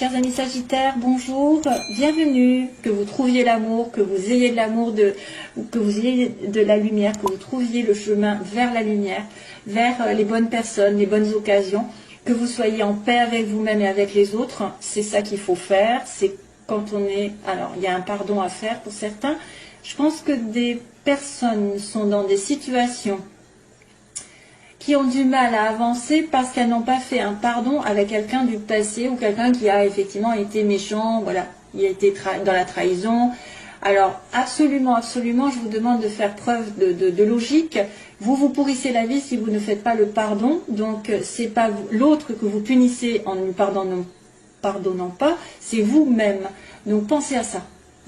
Chers amis Sagittaires, bonjour, bienvenue, que vous trouviez l'amour, que vous ayez de l'amour, que vous ayez de la lumière, que vous trouviez le chemin vers la lumière, vers les bonnes personnes, les bonnes occasions, que vous soyez en paix avec vous-même et avec les autres. C'est ça qu'il faut faire, c'est quand on est... Alors, il y a un pardon à faire pour certains. Je pense que des personnes sont dans des situations qui ont du mal à avancer parce qu'elles n'ont pas fait un pardon avec quelqu'un du passé ou quelqu'un qui a effectivement été méchant, voilà, il a été dans la trahison. Alors, absolument, absolument, je vous demande de faire preuve de logique. Vous pourrissez la vie si vous ne faites pas le pardon. Donc, c'est pas l'autre que vous punissez en ne lui pardonnant pas, c'est vous-même. Donc, pensez à ça.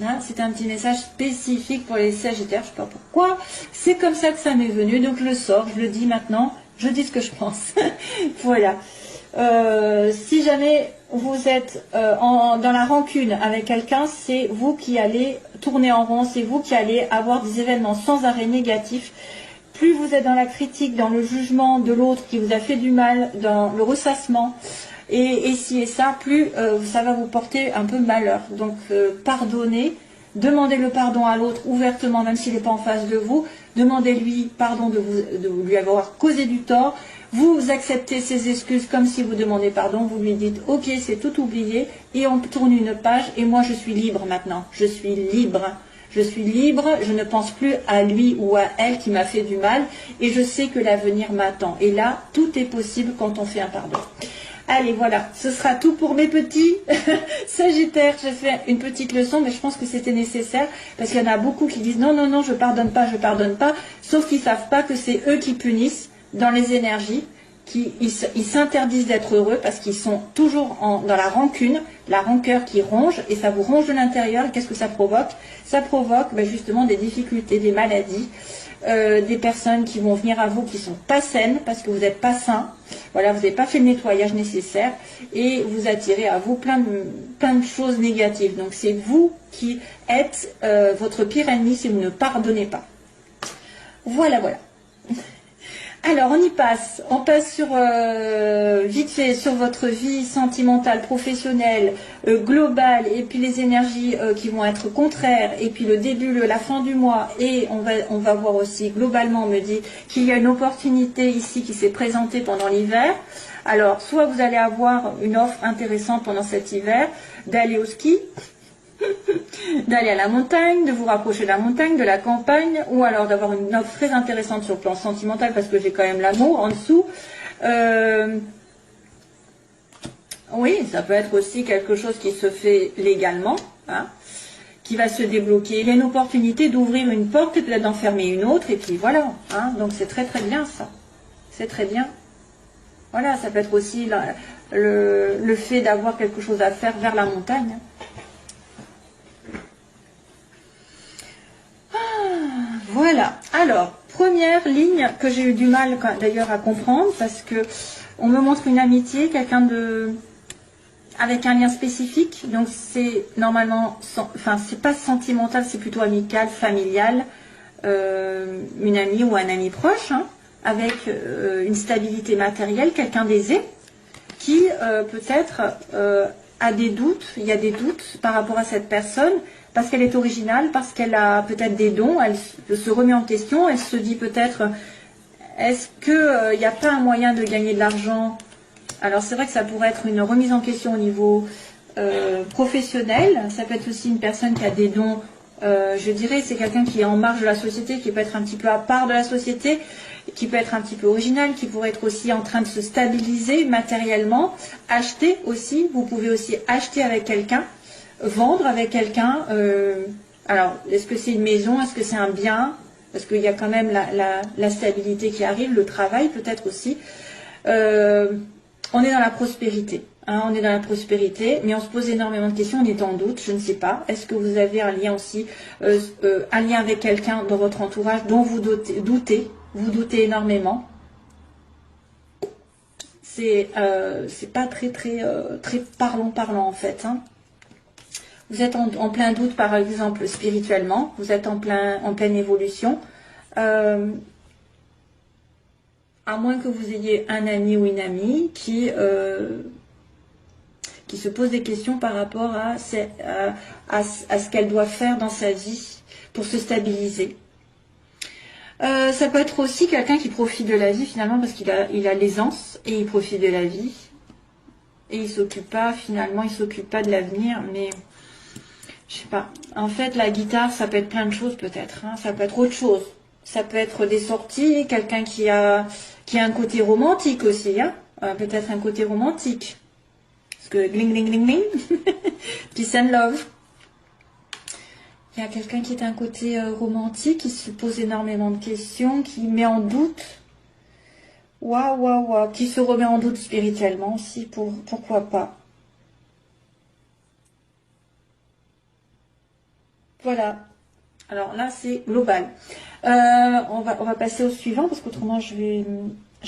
Hein, c'est un petit message spécifique pour les Sagittaires, je ne sais pas pourquoi. C'est comme ça que ça m'est venu, donc je le sors, je le dis maintenant, je dis ce que je pense. Voilà. Si jamais vous êtes dans la rancune avec quelqu'un, c'est vous qui allez tourner en rond, c'est vous qui allez avoir des événements sans arrêt négatifs. Plus vous êtes dans la critique, dans le jugement de l'autre qui vous a fait du mal, dans le ressassement, et ci et ça, plus ça va vous porter un peu malheur. Donc pardonnez, demandez le pardon à l'autre ouvertement, même s'il n'est pas en face de vous. Demandez-lui pardon de lui avoir causé du tort. Vous acceptez ses excuses comme si vous demandez pardon. Vous lui dites ok, c'est tout oublié, et on tourne une page. Et moi, je suis libre maintenant. Je suis libre. Je suis libre, je ne pense plus à lui ou à elle qui m'a fait du mal, et je sais que l'avenir m'attend. Et là, tout est possible quand on fait un pardon. Allez, voilà, ce sera tout pour mes petits Sagittaires. J'ai fait une petite leçon, mais je pense que c'était nécessaire, parce qu'il y en a beaucoup qui disent non, non, non, je pardonne pas, sauf qu'ils ne savent pas que c'est eux qui punissent dans les énergies, ils s'interdisent d'être heureux parce qu'ils sont toujours dans la rancune, la rancœur qui ronge, et ça vous ronge de l'intérieur. Qu'est-ce que ça provoque? Ça provoque justement des difficultés, des maladies, des personnes qui vont venir à vous qui ne sont pas saines parce que vous n'êtes pas sain. Voilà, vous n'avez pas fait le nettoyage nécessaire et vous attirez à vous plein de choses négatives. Donc c'est vous qui êtes votre pire ennemi si vous ne pardonnez pas. Voilà, voilà. Alors, on passe sur, vite fait sur votre vie sentimentale, professionnelle, globale, et puis les énergies qui vont être contraires, et puis le début, la fin du mois, et on va voir aussi, globalement, on me dit qu'il y a une opportunité ici qui s'est présentée pendant l'hiver. Alors, soit vous allez avoir une offre intéressante pendant cet hiver, d'aller au ski, d'aller à la montagne, de vous rapprocher de la montagne, de la campagne, ou alors d'avoir une offre très intéressante sur le plan sentimental, parce que j'ai quand même l'amour en dessous. Oui, ça peut être aussi quelque chose qui se fait légalement, hein, qui va se débloquer. Il y a une opportunité d'ouvrir une porte et peut-être d'en fermer une autre, et puis voilà. Hein, donc c'est très très bien ça. C'est très bien. Voilà, ça peut être aussi le fait d'avoir quelque chose à faire vers la montagne. Voilà, alors, première ligne que j'ai eu du mal d'ailleurs à comprendre, parce que on me montre une amitié, avec un lien spécifique, donc c'est normalement, enfin c'est pas sentimental, c'est plutôt amical, familial, une amie ou un ami proche, hein, avec une stabilité matérielle, quelqu'un d'aisé, qui peut-être a des doutes, il y a des doutes par rapport à cette personne, parce qu'elle est originale, parce qu'elle a peut-être des dons, elle se remet en question, elle se dit peut-être, est-ce qu'il n'y a pas un moyen de gagner de l'argent? Alors c'est vrai que ça pourrait être une remise en question au niveau professionnel, ça peut être aussi une personne qui a des dons, je dirais, c'est quelqu'un qui est en marge de la société, qui peut être un petit peu à part de la société, qui peut être un petit peu original, qui pourrait être aussi en train de se stabiliser matériellement, acheter aussi, vous pouvez aussi acheter avec quelqu'un, vendre avec quelqu'un, alors est-ce que c'est une maison, est-ce que c'est un bien, parce qu'il y a quand même la stabilité qui arrive, le travail peut-être aussi, on est dans la prospérité, hein, on est dans la prospérité, mais on se pose énormément de questions, on est en doute, je ne sais pas, est-ce que vous avez un lien aussi, un lien avec quelqu'un dans votre entourage dont vous doutez énormément. C'est pas très parlant en fait, hein. Vous êtes en plein doute, par exemple, spirituellement. Vous êtes en pleine évolution. À moins que vous ayez un ami ou une amie qui qui se pose des questions par rapport à ce qu'elle doit faire dans sa vie pour se stabiliser. Ça peut être aussi quelqu'un qui profite de la vie finalement parce qu'il a l'aisance et il profite de la vie. Et il s'occupe pas, finalement, il s'occupe pas de l'avenir, mais je sais pas. En fait, la guitare, ça peut être plein de choses peut-être. Hein. Ça peut être autre chose. Ça peut être des sorties, quelqu'un qui a un côté romantique aussi. Hein. Peut-être un côté romantique. Parce que gling, gling, gling, gling. Peace and love. Il y a quelqu'un qui est un côté romantique, qui se pose énormément de questions, qui met en doute. Waouh, waouh, waouh. Qui se remet en doute spirituellement aussi, pourquoi pas. Voilà. Alors là, c'est global. On va passer au suivant, parce qu'autrement, je vais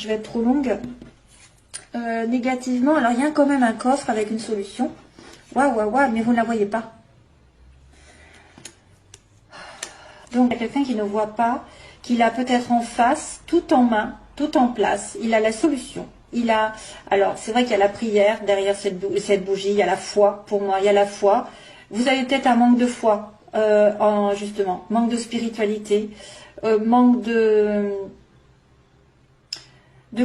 être trop longue. Négativement, alors il y a quand même un coffre avec une solution. Waouh, waouh, waouh, mais vous ne la voyez pas. Donc, il y a quelqu'un qui ne voit pas, qu'il a peut-être en face, tout en main, tout en place. Il a la solution. Alors, c'est vrai qu'il y a la prière derrière cette bougie, il y a la foi. Pour moi, il y a la foi. Vous avez peut-être un manque de foi, justement, manque de spiritualité, manque de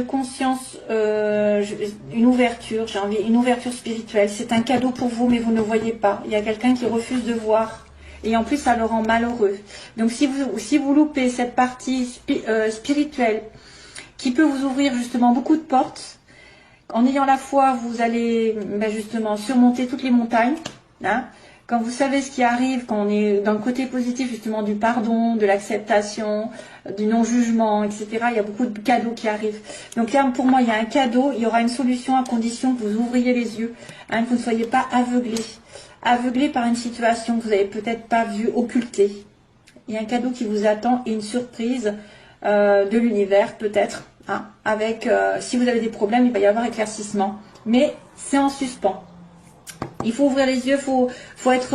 conscience, une ouverture, une ouverture spirituelle. C'est un cadeau pour vous, mais vous ne voyez pas. Il y a quelqu'un qui refuse de voir. Et en plus, ça le rend malheureux. Donc, si vous loupez cette partie spirituelle qui peut vous ouvrir justement beaucoup de portes, en ayant la foi, vous allez justement surmonter toutes les montagnes. Hein. Quand vous savez ce qui arrive, quand on est dans le côté positif justement du pardon, de l'acceptation, du non-jugement, etc., il y a beaucoup de cadeaux qui arrivent. Donc là, pour moi, il y a un cadeau, il y aura une solution à condition que vous ouvriez les yeux, hein, que vous ne soyez pas aveuglé par une situation que vous n'avez peut-être pas vue, occultée. Il y a un cadeau qui vous attend et une surprise de l'univers peut-être. Hein, si vous avez des problèmes, il va y avoir éclaircissement. Mais c'est en suspens. Il faut ouvrir les yeux, faut être...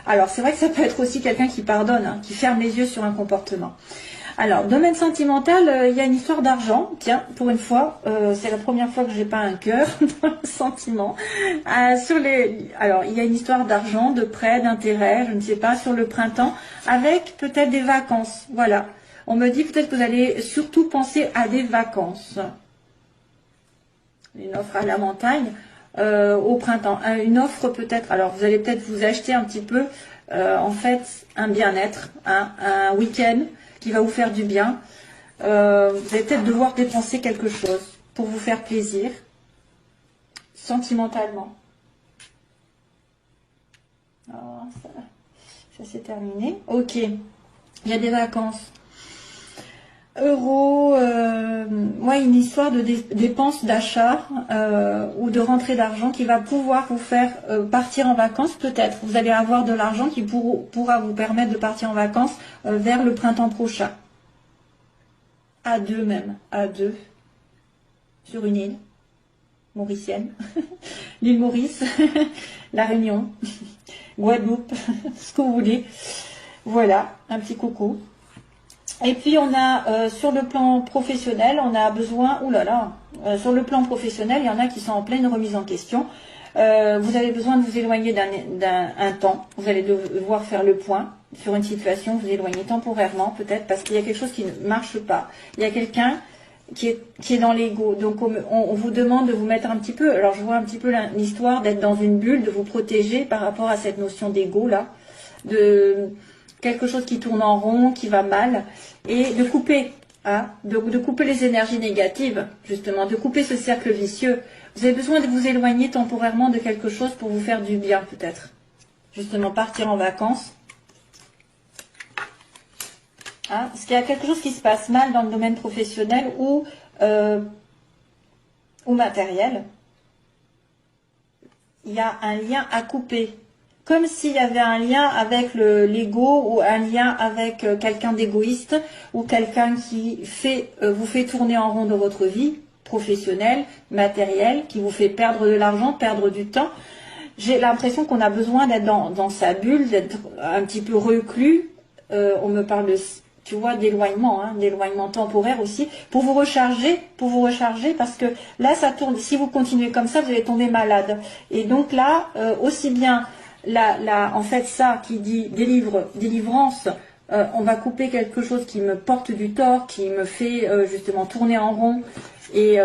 alors c'est vrai que ça peut être aussi quelqu'un qui pardonne, hein, qui ferme les yeux sur un comportement. Alors, domaine sentimental, il y a une histoire d'argent. Tiens, pour une fois, c'est la première fois que j'ai pas un cœur dans le sentiment. Alors, il y a une histoire d'argent, de prêt, d'intérêt, je ne sais pas, sur le printemps, avec peut-être des vacances. Voilà. On me dit peut-être que vous allez surtout penser à des vacances. Une offre à la montagne au printemps. Une offre peut-être, alors vous allez peut-être vous acheter un petit peu, en fait, un bien-être, un week-end qui va vous faire du bien. Vous allez peut-être devoir dépenser quelque chose pour vous faire plaisir, sentimentalement. Alors, ça c'est terminé. Ok, il y a des vacances. Euros, une histoire de dépenses d'achat ou de rentrée d'argent qui va pouvoir vous faire partir en vacances peut-être. Vous allez avoir de l'argent qui pourra vous permettre de partir en vacances vers le printemps prochain. À deux même, à deux, sur une île mauricienne, l'île Maurice, La Réunion, Guadeloupe, ce que vous voulez. Voilà, un petit coucou. Et puis on a sur le plan professionnel, on a besoin, sur le plan professionnel, il y en a qui sont en pleine remise en question. Vous avez besoin de vous éloigner d'un temps. Vous allez devoir faire le point sur une situation, vous éloigner temporairement peut-être parce qu'il y a quelque chose qui ne marche pas. Il y a quelqu'un qui est dans l'ego. Donc on vous demande de vous mettre un petit peu, alors je vois un petit peu l'histoire d'être dans une bulle, de vous protéger par rapport à cette notion d'ego là, de quelque chose qui tourne en rond, qui va mal, et de couper, hein, de couper les énergies négatives, justement, de couper ce cercle vicieux. Vous avez besoin de vous éloigner temporairement de quelque chose pour vous faire du bien, peut-être. Justement, partir en vacances. Hein, parce qu'il y a quelque chose qui se passe mal dans le domaine professionnel ou matériel. Il y a un lien à couper. Comme s'il y avait un lien avec l'ego ou un lien avec quelqu'un d'égoïste ou quelqu'un qui vous fait tourner en rond de votre vie professionnelle, matérielle, qui vous fait perdre de l'argent, perdre du temps. J'ai l'impression qu'on a besoin d'être dans sa bulle, d'être un petit peu reclus. On me parle tu vois, d'éloignement, hein, d'éloignement temporaire aussi, pour vous recharger, parce que là, ça tourne. Si vous continuez comme ça, vous allez tomber malade. Et donc là, aussi bien, en fait, ça qui dit délivrance, on va couper quelque chose qui me porte du tort, qui me fait justement tourner en rond et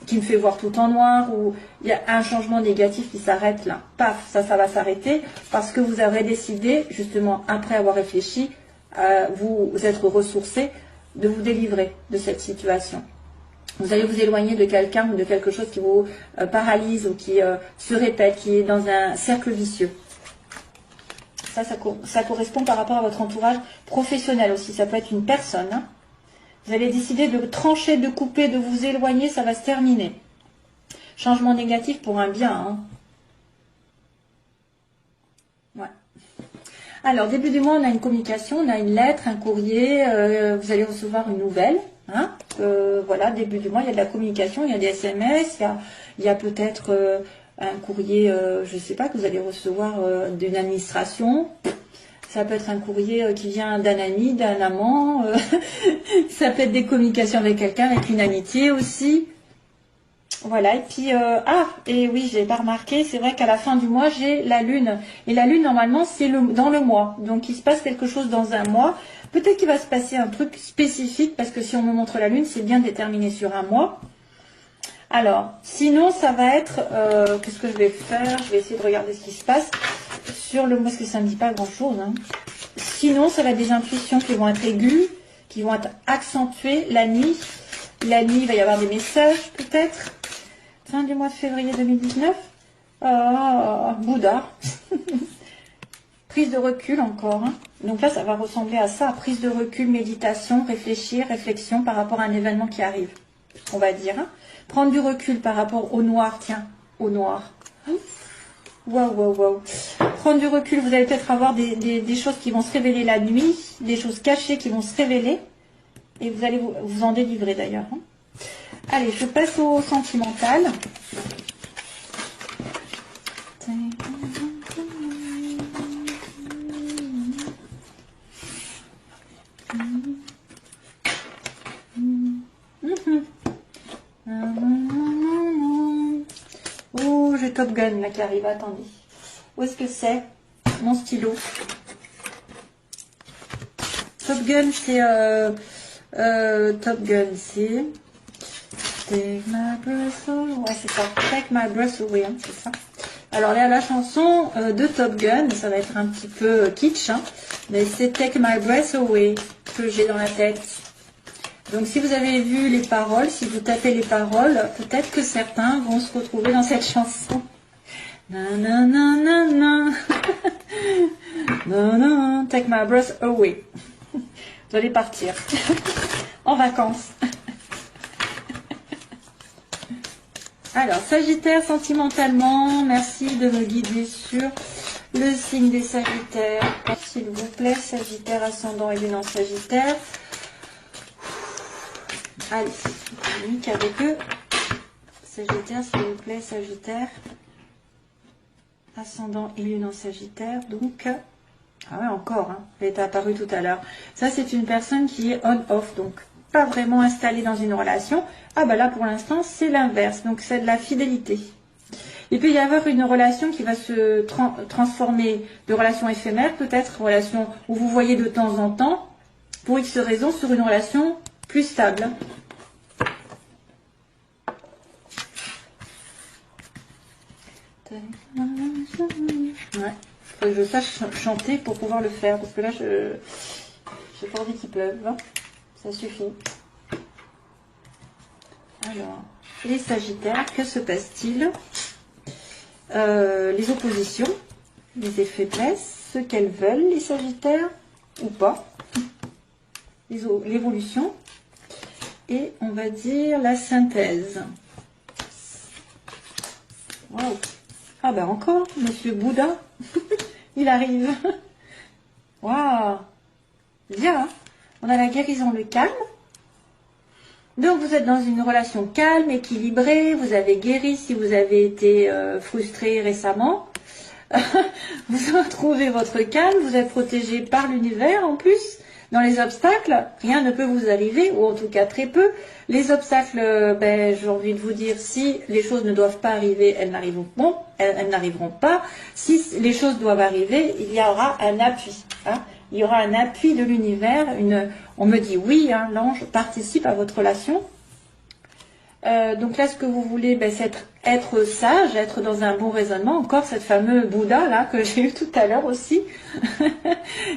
qui me fait voir tout en noir, ou il y a un changement négatif qui s'arrête là. Paf, ça va s'arrêter parce que vous aurez décidé, justement, après avoir réfléchi, vous être ressourcé, de vous délivrer de cette situation. Vous allez vous éloigner de quelqu'un ou de quelque chose qui vous paralyse ou qui se répète, qui est dans un cercle vicieux. Ça correspond par rapport à votre entourage professionnel aussi. Ça peut être une personne. Hein. Vous allez décider de trancher, de couper, de vous éloigner, ça va se terminer. Changement négatif pour un bien. Hein. Ouais. Alors, début du mois, on a une communication, on a une lettre, un courrier, vous allez recevoir une nouvelle. Hein. Voilà, début du mois, il y a de la communication, il y a des SMS, il y a peut-être un courrier, je ne sais pas, que vous allez recevoir d'une administration. Ça peut être un courrier qui vient d'un ami, d'un amant. Ça peut être des communications avec quelqu'un, avec une amitié aussi. Voilà, et puis, et oui, j'ai pas remarqué, c'est vrai qu'à la fin du mois, j'ai la lune. Et la lune, normalement, c'est dans le mois. Donc, il se passe quelque chose dans un mois. Peut-être qu'il va se passer un truc spécifique, parce que si on me montre la lune, c'est bien déterminé sur un mois. Alors, sinon, ça va être, qu'est-ce que je vais faire? Je vais essayer de regarder ce qui se passe sur le mois, parce que ça ne me dit pas grand-chose. Hein. Sinon, ça va être des intuitions qui vont être aiguës, qui vont être accentuées la nuit. La nuit, il va y avoir des messages, peut-être. Fin du mois de février 2019. Bouddha. Prise de recul encore. Hein. Donc là, ça va ressembler à ça. Prise de recul, méditation, réflexion par rapport à un événement qui arrive. On va dire. Hein. Prendre du recul par rapport au noir. Tiens, au noir. Waouh. Prendre du recul, vous allez peut-être avoir des choses qui vont se révéler la nuit. Des choses cachées qui vont se révéler. Et vous allez vous en délivrer d'ailleurs. Hein. Allez, je passe au sentimental. Oh, j'ai Top Gun là qui arrive, attendez. Où est-ce que c'est? Mon stylo. Top Gun, c'est... Top Gun, c'est... Take my breath away. Ouais, c'est ça. Take my breath away, hein, c'est ça. Alors là, la chanson de Top Gun, ça va être un petit peu kitsch, hein, mais c'est Take my breath away que j'ai dans la tête. Donc si vous avez vu les paroles, si vous tapez les paroles, peut-être que certains vont se retrouver dans cette chanson. Nanana. Non, take my breath away. Vous allez partir en vacances. Alors, Sagittaire, sentimentalement, merci de me guider sur le signe des Sagittaires. S'il vous plaît, Sagittaire, ascendant et lune en Sagittaire. Allez, unique avec eux. Sagittaire, s'il vous plaît, Sagittaire. Ascendant et lune en Sagittaire. Donc, ah ouais, encore, hein, elle est apparue tout à l'heure. Ça, c'est une personne qui est on-off, donc pas vraiment installée dans une relation. Ah bah là, pour l'instant, c'est l'inverse. Donc, c'est de la fidélité. Il peut y avoir une relation qui va se transformer de relation éphémère, peut-être relation où vous voyez de temps en temps, pour X raisons, sur une relation plus stable. Ouais, faut que je sache chanter pour pouvoir le faire, parce que là, j'ai pas envie qu'il pleuve. Hein. Ça suffit. Alors, les Sagittaires, que se passe-t-il? Les oppositions, les effets faiblesses, ce qu'elles veulent, les Sagittaires, ou pas. L'évolution. Et on va dire la synthèse. Waouh! Ah ben encore, Monsieur Bouddha, il arrive. Waouh! Bien, hein. On a la guérison, le calme. Donc vous êtes dans une relation calme, équilibrée, vous avez guéri si vous avez été frustré récemment. Vous retrouvez votre calme, vous êtes protégé par l'univers en plus. Dans les obstacles, rien ne peut vous arriver, ou en tout cas très peu. Les obstacles, ben, j'ai envie de vous dire, si les choses ne doivent pas arriver, elles n'arriveront pas. Si les choses doivent arriver, il y aura un appui. Hein. Il y aura un appui de l'univers. On me dit oui, hein, l'ange participe à votre relation. Donc là, ce que vous voulez, ben, c'est être sage, être dans un bon raisonnement. Encore cette fameuse Bouddha là que j'ai eu tout à l'heure aussi.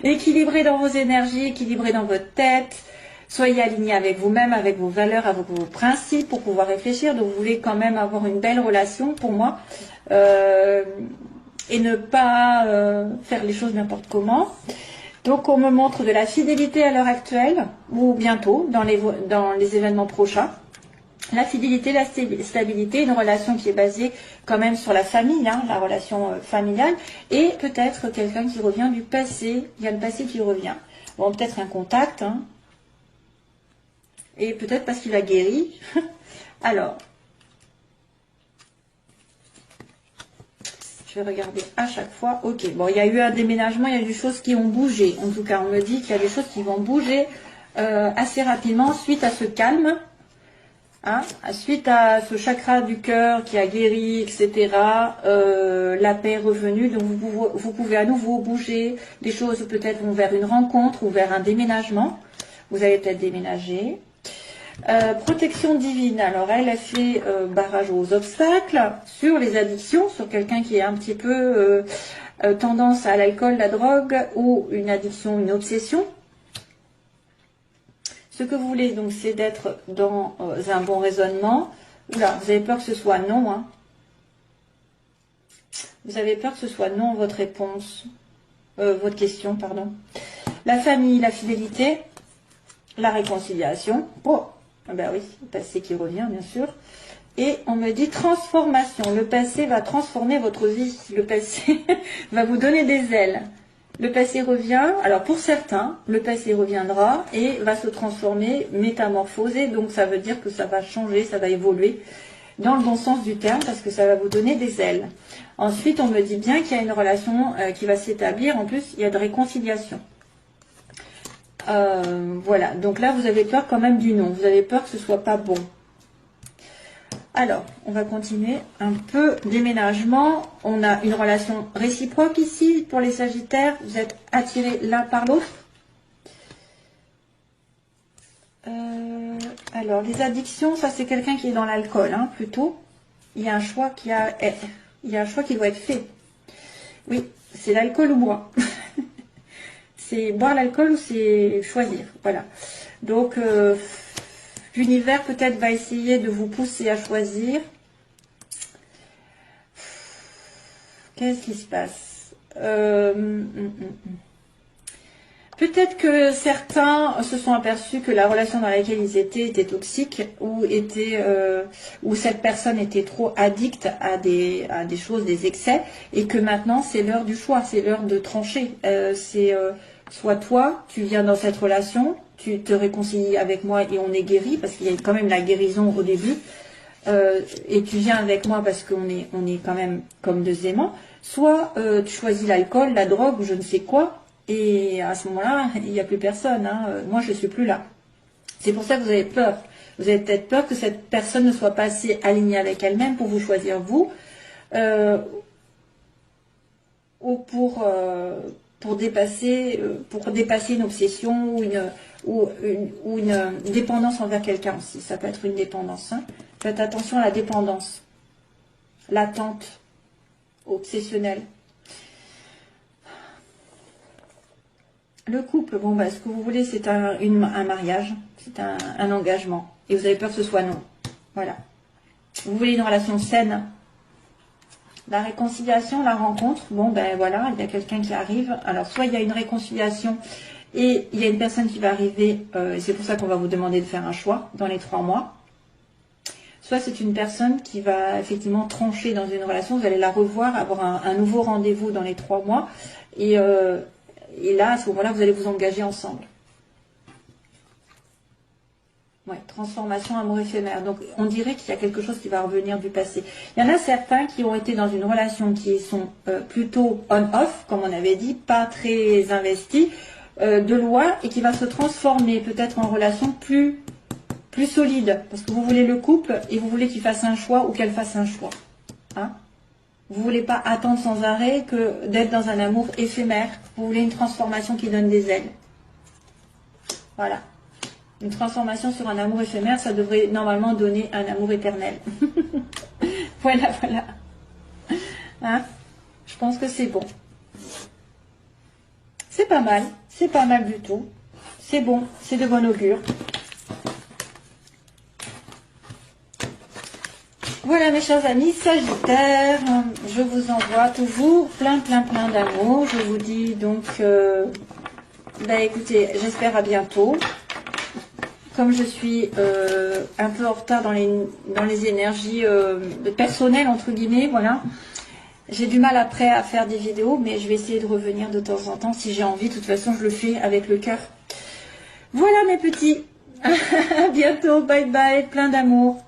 Équilibré dans vos énergies, équilibré dans votre tête. Soyez aligné avec vous-même, avec vos valeurs, avec vos principes pour pouvoir réfléchir. Donc vous voulez quand même avoir une belle relation pour moi. Et ne pas faire les choses n'importe comment. Donc on me montre de la fidélité à l'heure actuelle, ou bientôt, dans les événements prochains. La fidélité, la stabilité, une relation qui est basée quand même sur la famille, hein, la relation familiale, et peut-être quelqu'un qui revient du passé. Il y a le passé qui revient. Bon, peut-être un contact, hein, et peut-être parce qu'il a guéri. Alors, je vais regarder à chaque fois. Ok, bon, il y a eu un déménagement, il y a des choses qui ont bougé. En tout cas, on me dit qu'il y a des choses qui vont bouger assez rapidement suite à ce calme. Hein, suite à ce chakra du cœur qui a guéri, etc., la paix est revenue, donc vous pouvez à nouveau bouger, des choses peut-être vont vers une rencontre ou vers un déménagement, vous allez peut-être déménager. Protection divine, alors elle a fait barrage aux obstacles, sur les addictions, sur quelqu'un qui est un petit peu tendance à l'alcool, la drogue, ou une addiction, une obsession. Ce que vous voulez, donc, c'est d'être dans un bon raisonnement. Oula, vous avez peur que ce soit non, hein. Vous avez peur que ce soit non, votre réponse, votre question, pardon. La famille, la fidélité, la réconciliation. Oh, ben oui, le passé qui revient, bien sûr. Et on me dit transformation. Le passé va transformer votre vie. Le passé va vous donner des ailes. Le passé revient, alors pour certains, le passé reviendra et va se transformer, métamorphoser, donc ça veut dire que ça va changer, ça va évoluer dans le bon sens du terme parce que ça va vous donner des ailes. Ensuite, on me dit bien qu'il y a une relation qui va s'établir, en plus il y a de réconciliation. Voilà, donc là vous avez peur quand même du non, vous avez peur que ce soit pas bon. Alors, on va continuer un peu. Déménagement, on a une relation réciproque ici pour les Sagittaires. Vous êtes attirés l'un par l'autre. Alors, les addictions, ça c'est quelqu'un qui est dans l'alcool, hein, plutôt. Il y a un choix qui doit être fait. Oui, c'est l'alcool ou boire. C'est boire l'alcool ou c'est choisir. Voilà. Donc, l'univers peut-être va essayer de vous pousser à choisir. Qu'est-ce qui se passe? Peut-être que certains se sont aperçus que la relation dans laquelle ils étaient était toxique ou cette personne était trop addicte à des choses, des excès, et que maintenant c'est l'heure du choix, c'est l'heure de trancher. Soit toi, tu viens dans cette relation, tu te réconcilies avec moi et on est guéri, parce qu'il y a quand même la guérison au début, et tu viens avec moi parce qu'on est quand même comme deux aimants, soit tu choisis l'alcool, la drogue ou je ne sais quoi, et à ce moment-là, il n'y a plus personne, hein. Moi je ne suis plus là. C'est pour ça que vous avez peur. Vous avez peut-être peur que cette personne ne soit pas assez alignée avec elle-même pour vous choisir vous, ou pour dépasser une obsession ou une dépendance envers quelqu'un aussi. Ça peut être une dépendance. Hein. Faites attention à la dépendance, l'attente, obsessionnelle. Le couple, bon, bah, ce que vous voulez, c'est un mariage, c'est un engagement. Et vous avez peur que ce soit non. Voilà. Vous voulez une relation saine. La réconciliation, la rencontre, bon ben voilà, il y a quelqu'un qui arrive. Alors soit il y a une réconciliation et il y a une personne qui va arriver, c'est pour ça qu'on va vous demander de faire un choix dans les 3 mois. Soit c'est une personne qui va effectivement trancher dans une relation, vous allez la revoir, avoir un nouveau rendez-vous dans les 3 mois. Et là, à ce moment-là, vous allez vous engager ensemble. Ouais, transformation, amour éphémère. Donc, on dirait qu'il y a quelque chose qui va revenir du passé. Il y en a certains qui ont été dans une relation qui sont plutôt on-off, comme on avait dit, pas très investis. de loi et qui va se transformer peut-être en relation plus solide. Parce que vous voulez le couple et vous voulez qu'il fasse un choix ou qu'elle fasse un choix. Hein? Vous voulez pas attendre sans arrêt que d'être dans un amour éphémère. Vous voulez une transformation qui donne des ailes. Voilà. Une transformation sur un amour éphémère, ça devrait normalement donner un amour éternel. Voilà, voilà. Hein? Je pense que c'est bon. C'est pas mal du tout. C'est bon, c'est de bon augure. Voilà mes chers amis Sagittaire, je vous envoie toujours plein d'amour. Je vous dis donc, écoutez, j'espère à bientôt. Comme je suis un peu en retard dans les énergies personnelles, entre guillemets, voilà. J'ai du mal après à faire des vidéos, mais je vais essayer de revenir de temps en temps si j'ai envie. De toute façon, je le fais avec le cœur. Voilà mes petits. À bientôt, bye bye, plein d'amour.